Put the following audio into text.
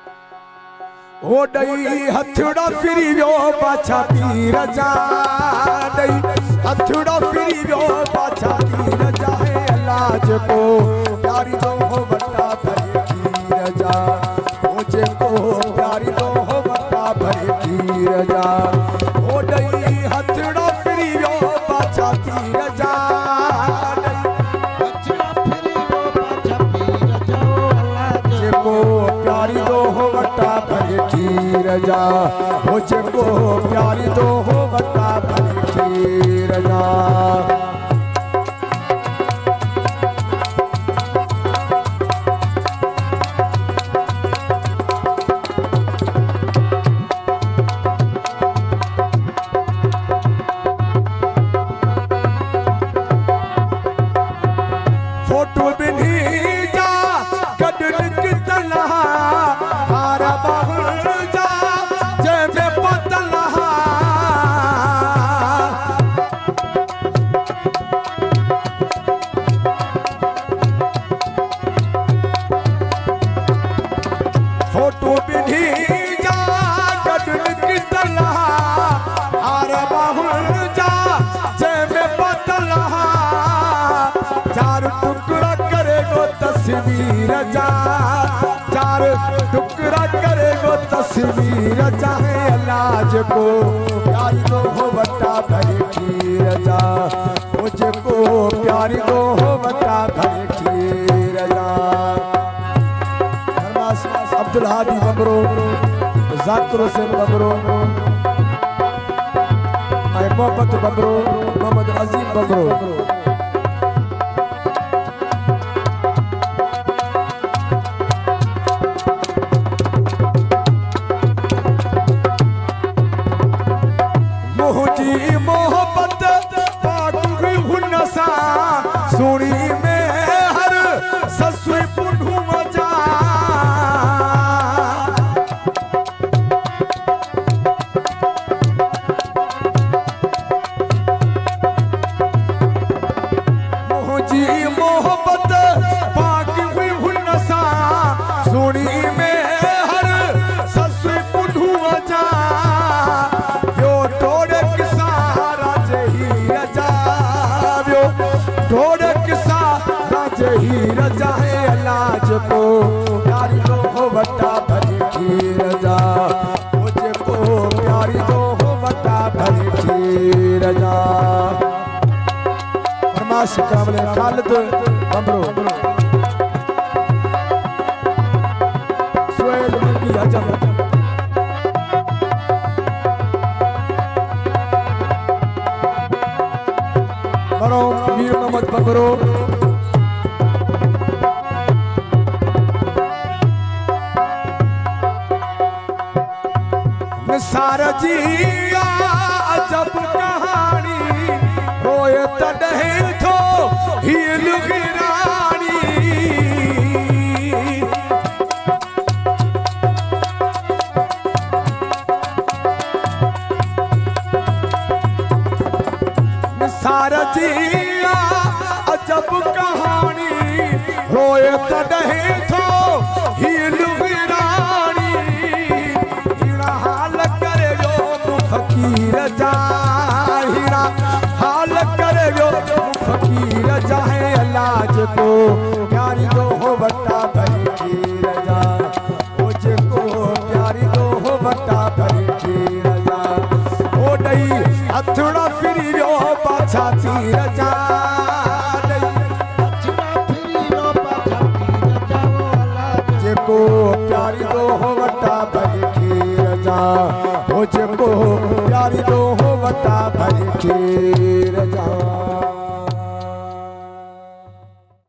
ओ die हथड़ा free वियो पाछा पीर जा डई हथड़ा फिरी वियो पाछा पीर जा लाज को प्यारी दो हो वटा भरे पीर जा मुझे को प्यारी दो हो वटा भरे पीर जा ओ डई हथड़ा फिरी वियो पाछा पीर जा हथड़ा फिरी वियो पाछा पीर जा लाज को प्यारी दो हो वटा भरे पीर जा मुझे को प्यारी दो हो वटा भरे पीर जा फोटो बिनी जा कदन कितना हारा बाहुल जा जेबे पतला फोटो बिनी जा कदन कितना हारा बाहुल जा जेबे पतला चार टुकड़ा करेगो तस्वीर जा चार टुकड़ा करेगो तस्वीर चाहे लाज को प्यारी दो हो वटा भरे पीर जा मुझे को प्यारी दो हो वटा भरे पीर जा अब्दुल हादी बबरो जाकिर हुसैन बबरो मोहम्मद बबरो मोहम्मद अजीम बबरो मुझी मोहब्बत पाक हुन सा सुनी में हर ससुई पुनू मजा मुझी मोहब्बत पाक हुन सा सुनी में हर ससुई पुनू मजा थोड़े किसा हीर जाए लाज को प्यारी दो हो वटा भरे पीर जा मुझे को प्यारी दो हो वटा भरे पीर जा फरमाश कामले खालिद बबरो सुहेल मंगी अजम बरो वीर मोहम्मद बबरो निसार जी अजब कहानी होए तॾहिं थो हील गिरानी निसार जी अजब कहानी होए तॾहिं थो हील गिरानी फकीर जा हीरा हाल करे जो फकीर जाए लाज को प्यारी दो हो वटा भरे पीर जा मुझे को प्यारी दो हो वटा भरे पीर जा ओ डई हथड़ा फिरी वियो पाछा पीर जा को प्यारी दो हो वटा भरे पीर जा मुझे को प्यारी दो हो वटा भरे पीर जा।